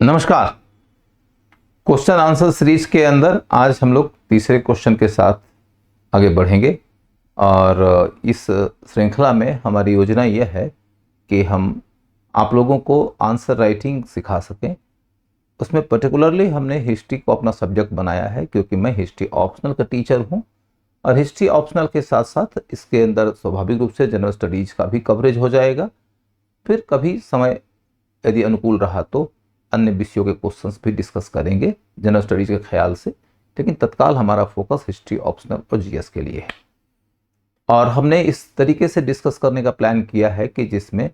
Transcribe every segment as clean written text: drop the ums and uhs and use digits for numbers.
नमस्कार। Question answer series के अंदर आज हम लोग तीसरे क्वेश्चन के साथ आगे बढ़ेंगे और इस श्रृंखला में हमारी योजना यह है कि हम आप लोगों को आंसर राइटिंग सिखा सकें। उसमें पर्टिकुलरली हमने हिस्ट्री को अपना सब्जेक्ट बनाया है क्योंकि मैं हिस्ट्री ऑप्शनल का टीचर हूं और हिस्ट्री ऑप्शनल के साथ साथ इसके अंदर स्वाभाविक रूप से जनरल स्टडीज का भी कवरेज हो जाएगा। फिर कभी समय यदि अनुकूल रहा तो अन्य विषयों के क्वेश्चंस भी डिस्कस करेंगे जनरल स्टडीज के ख्याल से, लेकिन तत्काल हमारा फोकस हिस्ट्री ऑप्शनल और जीएस के लिए है। और हमने इस तरीके से डिस्कस करने का प्लान किया है कि जिसमें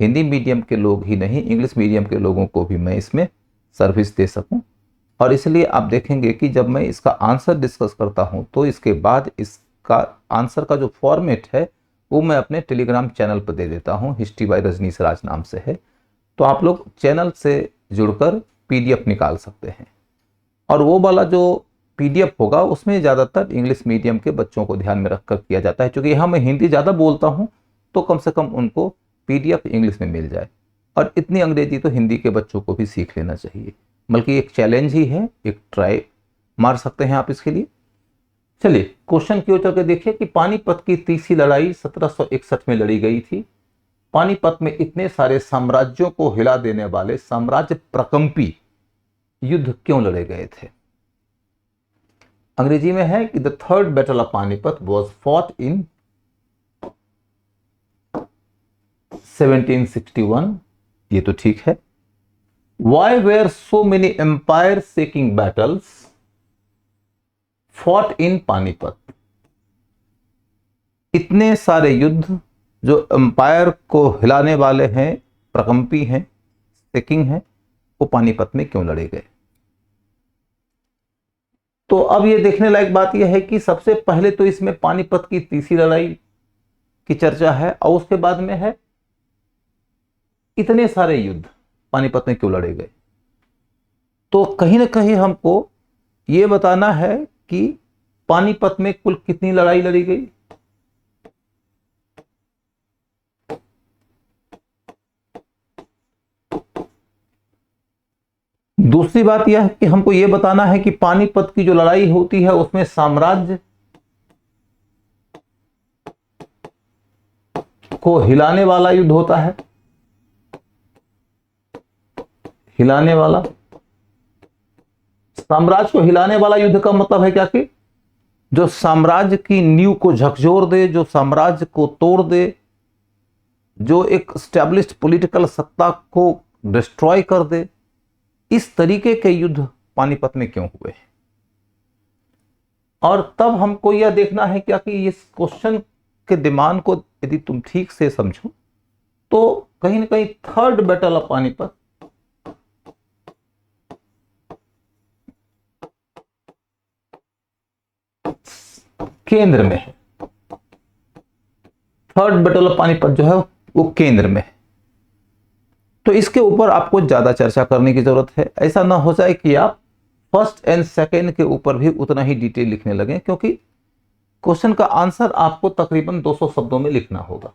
हिंदी मीडियम के लोग ही नहीं, इंग्लिश मीडियम के लोगों को भी मैं इसमें सर्विस दे सकूं। और इसलिए आप देखेंगे कि जब मैं इसका आंसर डिस्कस करता हूं तो इसके बाद इसका आंसर का जो फॉर्मेट है वो मैं अपने टेलीग्राम चैनल पर दे देता हूं, हिस्ट्री बाय रजनीश राज नाम से है। तो आप लोग चैनल से जुड़कर पीडीएफ निकाल सकते हैं और वो वाला जो पीडीएफ होगा उसमें ज़्यादातर इंग्लिश मीडियम के बच्चों को ध्यान में रखकर किया जाता है। क्योंकि यहाँ मैं हिंदी ज़्यादा बोलता हूँ तो कम से कम उनको पीडीएफ इंग्लिश में मिल जाए, और इतनी अंग्रेजी तो हिंदी के बच्चों को भी सीख लेना चाहिए। बल्कि एक चैलेंज ही है, एक ट्राई मार सकते हैं आप इसके लिए। चलिए क्वेश्चन की ओर चल के देखिए कि पानीपत की तीसरी लड़ाई 1761 में लड़ी गई थी। पानीपत में इतने सारे साम्राज्यों को हिला देने वाले साम्राज्य प्रकंपी युद्ध क्यों लड़े गए थे? अंग्रेजी में है कि the third battle of Panipat was fought in 1761। ये तो ठीक है। Why were so many empire shaking battles fought in Panipat? इतने सारे युद्ध जो एम्पायर को हिलाने वाले हैं, प्रकंपी हैं, शेकिंग हैं, वो पानीपत में क्यों लड़े गए? तो अब ये देखने लायक बात यह है कि सबसे पहले तो इसमें पानीपत की तीसरी लड़ाई की चर्चा है और उसके बाद में है इतने सारे युद्ध पानीपत में क्यों लड़े गए। तो कहीं ना कहीं हमको ये बताना है कि पानीपत में कुल कितनी लड़ाई लड़ी गई। दूसरी बात यह है कि हमको यह बताना है कि पानीपत की जो लड़ाई होती है उसमें साम्राज्य को हिलाने वाला युद्ध होता है। हिलाने वाला, साम्राज्य को हिलाने वाला युद्ध का मतलब है क्या कि जो साम्राज्य की नींव को झकझोर दे, जो साम्राज्य को तोड़ दे, जो एक एस्टैब्लिश्ड पॉलिटिकल सत्ता को डिस्ट्रॉय कर दे। इस तरीके के युद्ध पानीपत में क्यों हुए? और तब हमको यह देखना है क्या कि इस क्वेश्चन के दिमाग को यदि तुम ठीक से समझो तो कहीं ना कहीं थर्ड बैटल ऑफ पानीपत केंद्र में है। थर्ड बैटल ऑफ पानीपत जो है वो केंद्र में है। तो इसके ऊपर आपको ज्यादा चर्चा करने की जरूरत है। ऐसा ना हो जाए कि आप फर्स्ट एंड सेकेंड के ऊपर भी उतना ही डिटेल लिखने लगे, क्योंकि क्वेश्चन का आंसर आपको तकरीबन 200 शब्दों में लिखना होगा।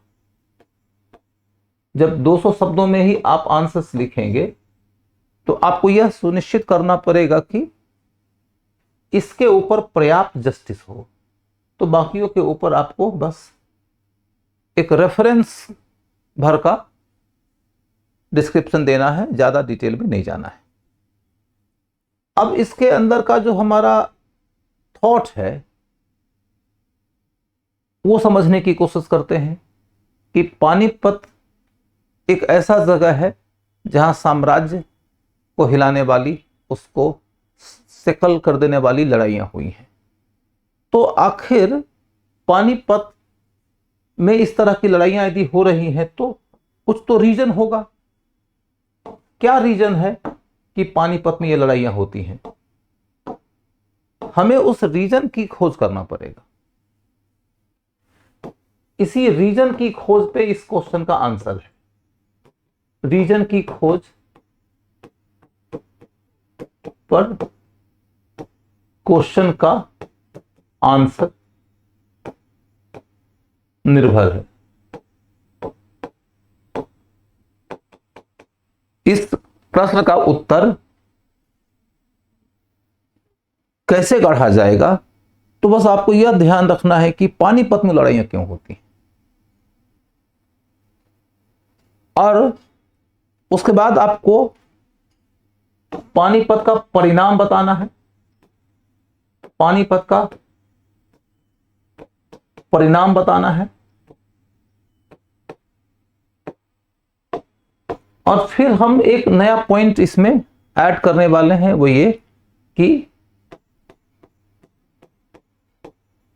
जब 200 शब्दों में ही आप आंसर्स लिखेंगे तो आपको यह सुनिश्चित करना पड़ेगा कि इसके ऊपर पर्याप्त जस्टिस हो। तो बाकियों के ऊपर आपको बस एक रेफरेंस भर का डिस्क्रिप्शन देना है, ज्यादा डिटेल में नहीं जाना है। अब इसके अंदर का जो हमारा थॉट है वो समझने की कोशिश करते हैं कि पानीपत एक ऐसा जगह है जहां साम्राज्य को हिलाने वाली, उसको सेकल कर देने वाली लड़ाइयां हुई हैं। तो आखिर पानीपत में इस तरह की लड़ाइयां यदि हो रही हैं तो कुछ तो रीजन होगा। क्या रीजन है कि पानीपत में ये लड़ाइयां होती हैं? हमें उस रीजन की खोज करना पड़ेगा। इसी रीजन की खोज पे इस क्वेश्चन का आंसर है। रीजन की खोज पर क्वेश्चन का आंसर निर्भर है। इस प्रश्न का उत्तर कैसे गढ़ा जाएगा, तो बस आपको यह ध्यान रखना है कि पानीपत में लड़ाइयां क्यों होती हैं, और उसके बाद आपको पानीपत का परिणाम बताना है। पानीपत का परिणाम बताना है, और फिर हम एक नया पॉइंट इसमें ऐड करने वाले हैं, वो ये कि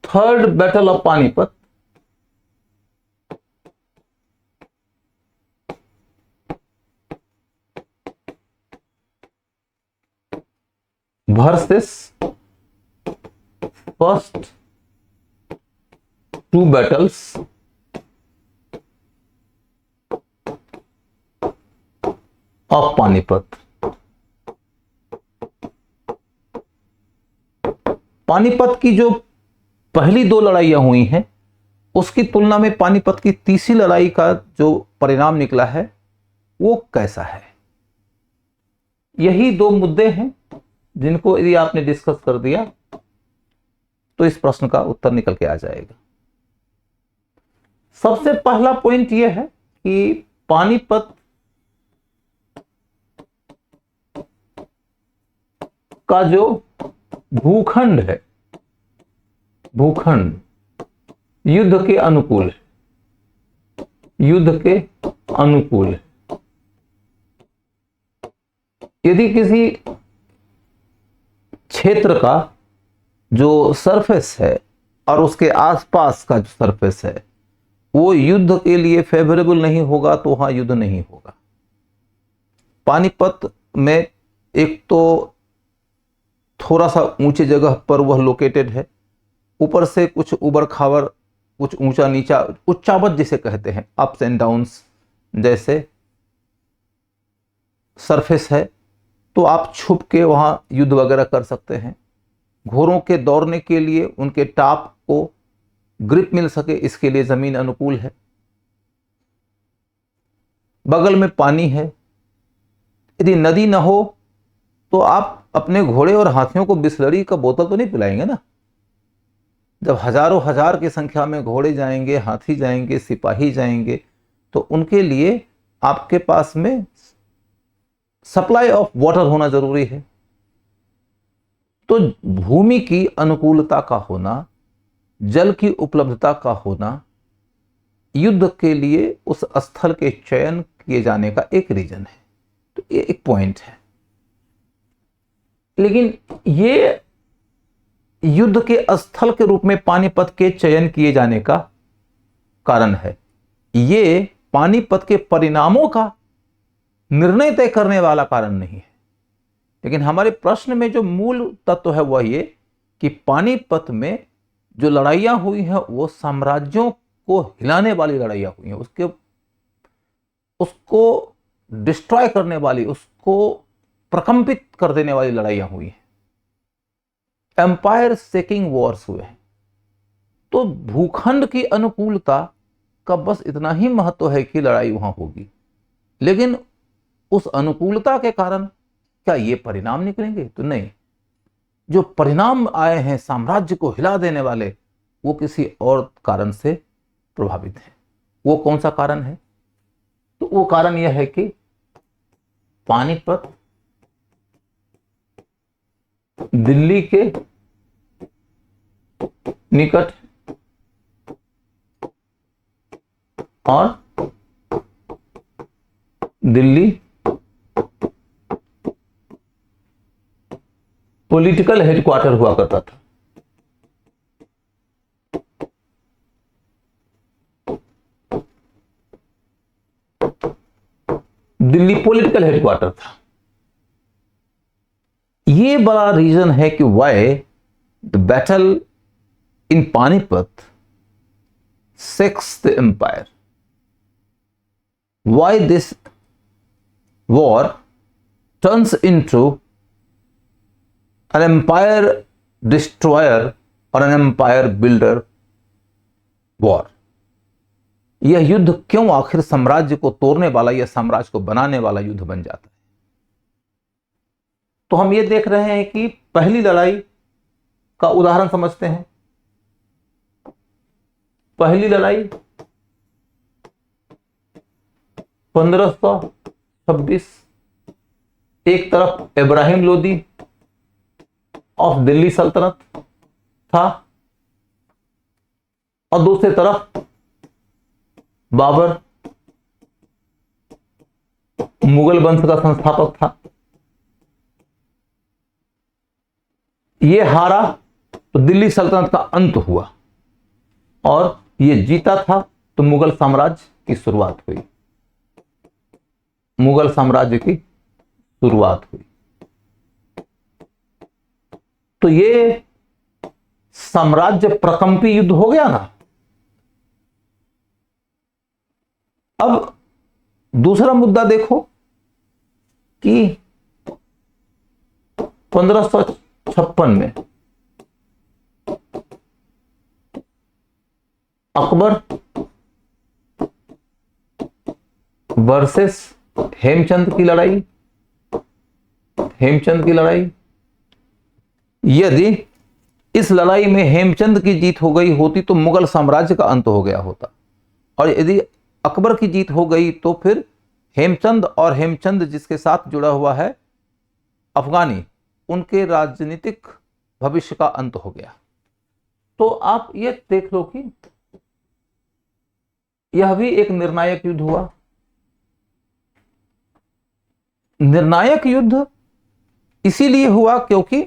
third battle of Panipat versus first two battles of Panipat. Panipat की जो पहली दो लड़ाइयां हुई हैं, उसकी तुलना में पानीपत की तीसरी लड़ाई का जो परिणाम निकला है वो कैसा है। यही दो मुद्दे हैं जिनको यदि आपने डिस्कस कर दिया तो इस प्रश्न का उत्तर निकल के आ जाएगा। सबसे पहला पॉइंट यह है कि पानीपत का जो भूखंड है, भूखंड युद्ध के अनुकूल है, युद्ध के अनुकूल है। यदि किसी क्षेत्र का जो सरफेस है और उसके आसपास का जो सरफेस है वो युद्ध के लिए फेवरेबल नहीं होगा तो वहां युद्ध नहीं होगा। पानीपत में एक तो थोड़ा सा ऊंची जगह पर वह लोकेटेड है, ऊपर से कुछ उबड़ खाबड़, कुछ ऊंचा नीचा, उच्चावच जिसे कहते हैं, अप्स एंड डाउन्स जैसे सरफेस है, तो आप छुप के वहां युद्ध वगैरह कर सकते हैं। घोड़ों के दौड़ने के लिए उनके टाप को ग्रिप मिल सके, इसके लिए जमीन अनुकूल है। बगल में पानी है। यदि नदी ना हो तो आप अपने घोड़े और हाथियों को बिस्लरी का बोतल तो नहीं पिलाएंगे ना। जब हजारों हजार की संख्या में घोड़े जाएंगे, हाथी जाएंगे, सिपाही जाएंगे, तो उनके लिए आपके पास में सप्लाई ऑफ वाटर होना जरूरी है। तो भूमि की अनुकूलता का होना, जल की उपलब्धता का होना युद्ध के लिए उस स्थल के चयन किए जाने का एक रीजन है। तो ये एक पॉइंट है। लेकिन ये युद्ध के स्थल के रूप में पानीपत के चयन किए जाने का कारण है, ये पानीपत के परिणामों का निर्णय तय करने वाला कारण नहीं है। लेकिन हमारे प्रश्न में जो मूल तत्व है वह ये कि पानीपत में जो लड़ाइयां हुई हैं वो साम्राज्यों को हिलाने वाली लड़ाइयां हुई हैं, उसको डिस्ट्रॉय करने वाली, उसको प्रकंपित कर देने वाली लड़ाइयां हुई हैं। एम्पायर सेकिंग वॉर्स हुए हैं। तो भूखंड की अनुकूलता का बस इतना ही महत्व है कि लड़ाई वहां होगी, लेकिन उस अनुकूलता के कारण क्या ये परिणाम निकलेंगे? तो नहीं। जो परिणाम आए हैं साम्राज्य को हिला देने वाले, वो किसी और कारण से प्रभावित है। वो कौन सा कारण है? तो वो कारण यह है कि पानीपत दिल्ली के निकट और दिल्ली पॉलिटिकल हेडक्वार्टर हुआ करता था। दिल्ली पॉलिटिकल हेडक्वार्टर था। ये बड़ा रीजन है कि why the battle in Panipat sacks the empire, why this war turns into an empire destroyer और an empire builder war। यह युद्ध क्यों आखिर साम्राज्य को तोड़ने वाला या साम्राज्य को बनाने वाला युद्ध बन जाता है? तो हम ये देख रहे हैं कि पहली लड़ाई का उदाहरण समझते हैं। पहली लड़ाई 1526, एक तरफ इब्राहिम लोदी ऑफ दिल्ली सल्तनत था और दूसरी तरफ बाबर मुगल वंश का संस्थापक था। यह हारा तो दिल्ली सल्तनत का अंत हुआ और यह जीता था तो मुगल साम्राज्य की शुरुआत हुई। मुगल साम्राज्य की शुरुआत हुई। तो ये साम्राज्य प्रकंपी युद्ध हो गया ना। अब दूसरा मुद्दा देखो कि 1556 में अकबर वर्सेस हेमचंद की लड़ाई। हेमचंद की लड़ाई, यदि इस लड़ाई में हेमचंद की जीत हो गई होती तो मुगल साम्राज्य का अंत हो गया होता, और यदि अकबर की जीत हो गई तो फिर हेमचंद और हेमचंद जिसके साथ जुड़ा हुआ है अफगानी, उनके राजनीतिक भविष्य का अंत हो गया। तो आप ये देख लो कि यह भी एक निर्णायक युद्ध हुआ। निर्णायक युद्ध इसीलिए हुआ क्योंकि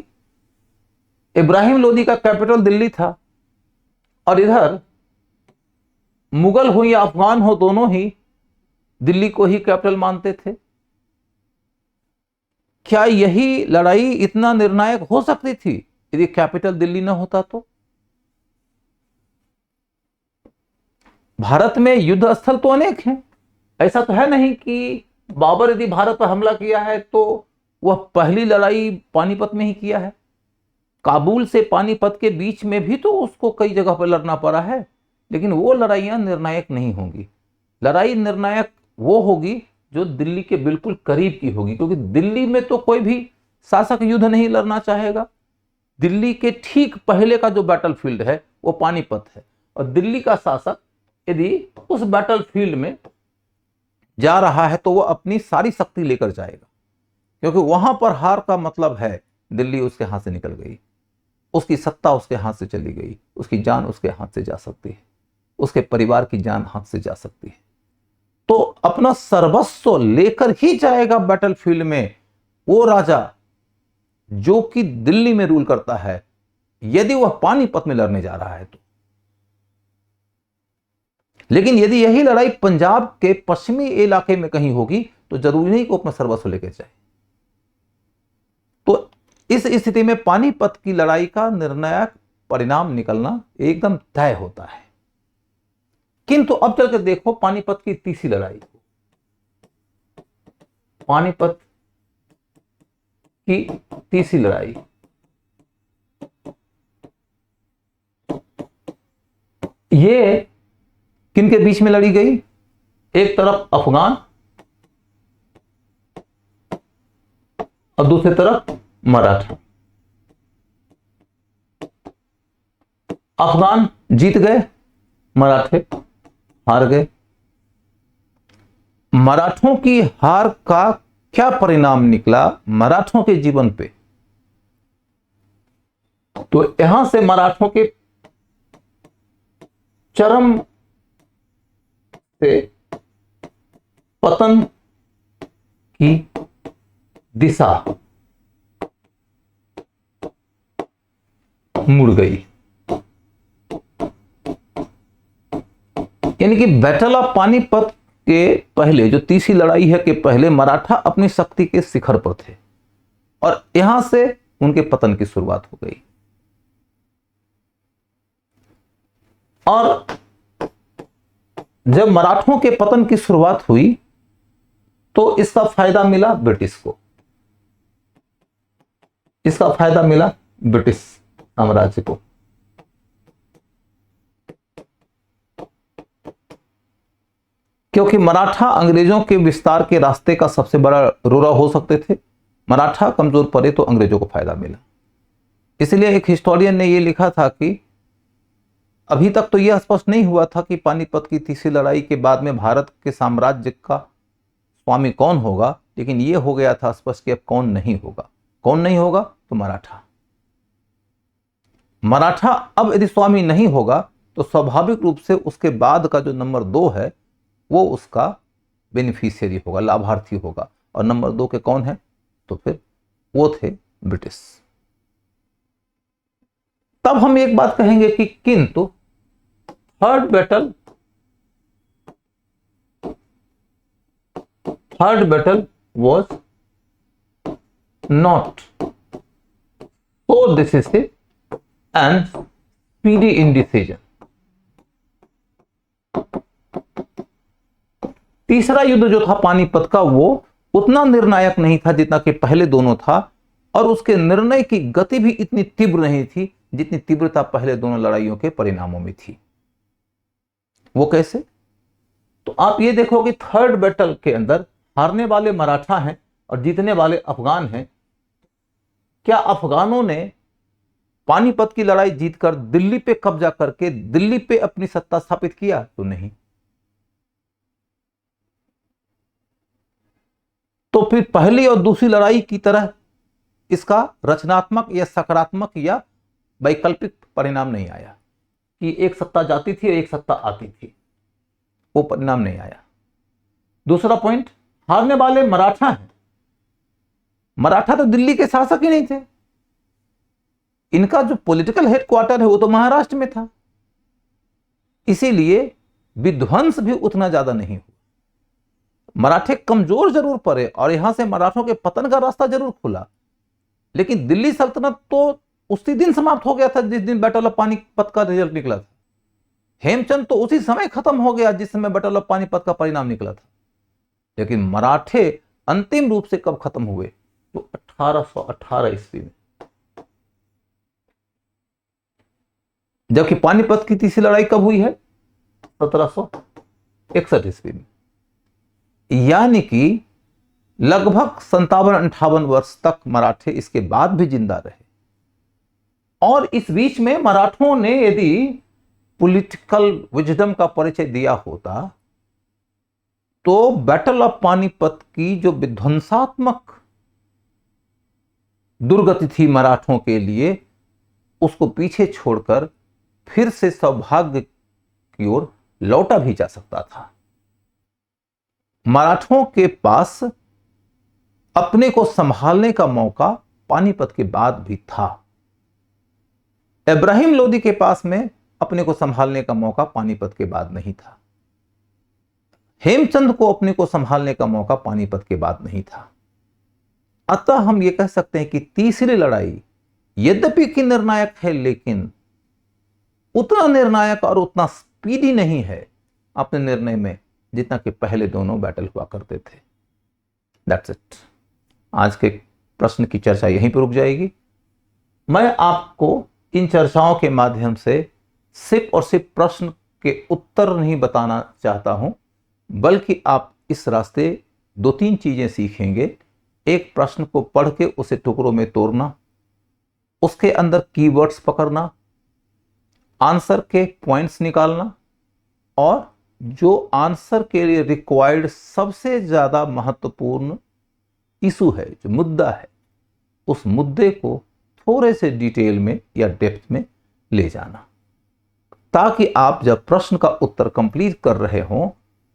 इब्राहिम लोदी का कैपिटल दिल्ली था और इधर मुगल हो या अफगान हो, दोनों ही दिल्ली को ही कैपिटल मानते थे। क्या यही लड़ाई इतना निर्णायक हो सकती थी यदि कैपिटल दिल्ली न होता तो? भारत में युद्ध स्थल तो अनेक हैं। ऐसा तो है नहीं कि बाबर यदि भारत पर हमला किया है तो वह पहली लड़ाई पानीपत में ही किया है। काबुल से पानीपत के बीच में भी तो उसको कई जगह पर लड़ना पड़ा है, लेकिन वो लड़ाइयां निर्णायक नहीं होंगी। लड़ाई निर्णायक वो होगी जो दिल्ली के बिल्कुल करीब की होगी, क्योंकि दिल्ली में तो कोई भी शासक युद्ध नहीं लड़ना चाहेगा। दिल्ली के ठीक पहले का जो बैटलफील्ड है वो पानीपत है, और दिल्ली का शासक यदि उस बैटलफील्ड में जा रहा है तो वो अपनी सारी शक्ति लेकर जाएगा, क्योंकि वहां पर हार का मतलब है दिल्ली उसके हाथ से निकल गई, उसकी सत्ता उसके हाथ से चली गई, उसकी जान उसके हाथ से जा सकती है, उसके परिवार की जान हाथ से जा सकती है। तो अपना सर्वस्व लेकर ही जाएगा बैटलफील्ड में वो राजा जो कि दिल्ली में रूल करता है, यदि वह पानीपत में लड़ने जा रहा है तो। लेकिन यदि यही लड़ाई पंजाब के पश्चिमी इलाके में कहीं होगी तो जरूरी नहीं कि अपना सर्वस्व लेकर जाए। तो इस स्थिति में पानीपत की लड़ाई का निर्णायक परिणाम निकलना एकदम तय होता है। किंतु अब चलकर देखो पानीपत की तीसरी लड़ाई, पानीपत की तीसरी लड़ाई। ये किनके बीच में लड़ी गई? एक तरफ अफगान और दूसरी तरफ मराठा। अफगान जीत गए, मराठे हार गए। मराठों की हार का क्या परिणाम निकला मराठों के जीवन पे? तो यहां से मराठों के चरम से पतन की दिशा मुड़ गई। यानी कि बैटल ऑफ पानीपत के पहले, जो तीसरी लड़ाई है के पहले, मराठा अपनी शक्ति के शिखर पर थे और यहां से उनके पतन की शुरुआत हो गई। और जब मराठों के पतन की शुरुआत हुई तो इसका फायदा मिला ब्रिटिश को, इसका फायदा मिला ब्रिटिश साम्राज्य को। क्योंकि मराठा अंग्रेजों के विस्तार के रास्ते का सबसे बड़ा रोड़ा हो सकते थे। मराठा कमजोर पड़े तो अंग्रेजों को फायदा मिला। इसलिए एक हिस्टोरियन ने ये लिखा था कि अभी तक तो यह स्पष्ट नहीं हुआ था कि पानीपत की तीसरी लड़ाई के बाद में भारत के साम्राज्य का स्वामी कौन होगा, लेकिन यह हो गया था स्पष्ट कि अब कौन नहीं होगा। कौन नहीं होगा? तो मराठा। मराठा अब यदि स्वामी नहीं होगा तो स्वाभाविक रूप से उसके बाद का जो नंबर 2 है वो उसका बेनिफिशियरी होगा, लाभार्थी होगा। और नंबर 2 के कौन है? तो फिर वो थे ब्रिटिश। तब हम एक बात कहेंगे कि किंतु third battle was not so decisive and speedy in decision। तीसरा युद्ध जो था पानीपत का वो उतना निर्णायक नहीं था जितना कि पहले दोनों था, और उसके निर्णय की गति भी इतनी तीव्र नहीं थी जितनी तीव्रता पहले दोनों लड़ाइयों के परिणामों में थी। वो कैसे? तो आप ये देखो कि थर्ड बैटल के अंदर हारने वाले मराठा हैं और जीतने वाले अफगान हैं। क्या अफगानों ने पानीपत की लड़ाई जीतकर दिल्ली पे कब्जा करके दिल्ली पे अपनी सत्ता स्थापित किया? तो नहीं। तो फिर पहली और दूसरी लड़ाई की तरह इसका रचनात्मक या सकारात्मक या वैकल्पिक परिणाम नहीं आया कि एक सत्ता जाती थी और एक सत्ता आती थी, वो परिणाम नहीं आया। दूसरा पॉइंट, हारने वाले मराठा हैं। मराठा तो दिल्ली के शासक ही नहीं थे, इनका जो पॉलिटिकल हेडक्वार्टर है वो तो महाराष्ट्र में था, इसीलिए विध्वंस भी उतना ज्यादा नहीं हुआ। मराठे कमजोर जरूर पड़े और यहां से मराठों के पतन का रास्ता जरूर खुला, लेकिन दिल्ली सल्तनत तो उसी दिन समाप्त हो गया था जिस दिन बैटल ऑफ पानीपत का रिजल्ट निकला था। हेमचंद तो उसी समय खत्म हो गया जिस समय बैटल ऑफ पानीपत का परिणाम निकला था। लेकिन मराठे अंतिम रूप से कब खत्म हुए? तो 1818 ईस्वी में, जबकि पानीपत की तीसरी लड़ाई कब हुई है? 1761 ईस्वी में। यानी कि लगभग 57-58 वर्ष तक मराठे इसके बाद भी जिंदा रहे। और इस बीच में मराठों ने यदि पॉलिटिकल विजडम का परिचय दिया होता तो बैटल ऑफ पानीपत की जो विध्वंसात्मक दुर्गति थी मराठों के लिए, उसको पीछे छोड़कर फिर से सौभाग्य की ओर लौटा भी जा सकता था। मराठों के पास अपने को संभालने का मौका पानीपत के बाद भी था। इब्राहिम लोदी के पास में अपने को संभालने का मौका पानीपत के बाद नहीं था। हेमचंद को अपने को संभालने का मौका पानीपत के बाद नहीं था। अतः हम यह कह सकते हैं कि तीसरी लड़ाई यद्यपि कि निर्णायक है, लेकिन उतना निर्णायक और उतना स्पीडी नहीं है अपने निर्णय में जितना कि पहले दोनों बैटल हुआ करते थे। That's it. आज के प्रश्न की चर्चा यहीं पर रुक जाएगी। मैं आपको इन चर्चाओं के माध्यम से सिर्फ और सिर्फ प्रश्न के उत्तर नहीं बताना चाहता हूं, बल्कि आप इस रास्ते 2-3 चीजें सीखेंगे। एक, प्रश्न को पढ़ के उसे टुकड़ों में तोड़ना, उसके अंदर कीवर्ड्स पकड़ना, आंसर के पॉइंट्स निकालना, और जो आंसर के लिए रिक्वायर्ड सबसे ज्यादा महत्वपूर्ण इशू है, जो मुद्दा है, उस मुद्दे को थोड़े से डिटेल में या डेप्थ में ले जाना, ताकि आप जब प्रश्न का उत्तर कंप्लीट कर रहे हों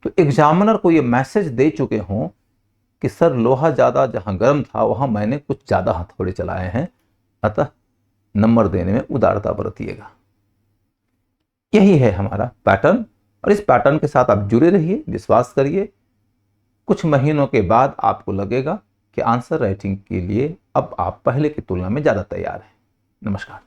तो एग्जामिनर को ये मैसेज दे चुके हों कि सर लोहा ज्यादा जहां गर्म था वहां मैंने कुछ ज्यादा हथौड़े चलाए हैं, अतः नंबर देने में उदारता बरतिएगा। यही है हमारा पैटर्न, और इस पैटर्न के साथ आप जुड़े रहिए, विश्वास करिए, कुछ महीनों के बाद आपको लगेगा कि आंसर राइटिंग के लिए अब आप पहले की तुलना में ज्यादा तैयार हैं। नमस्कार।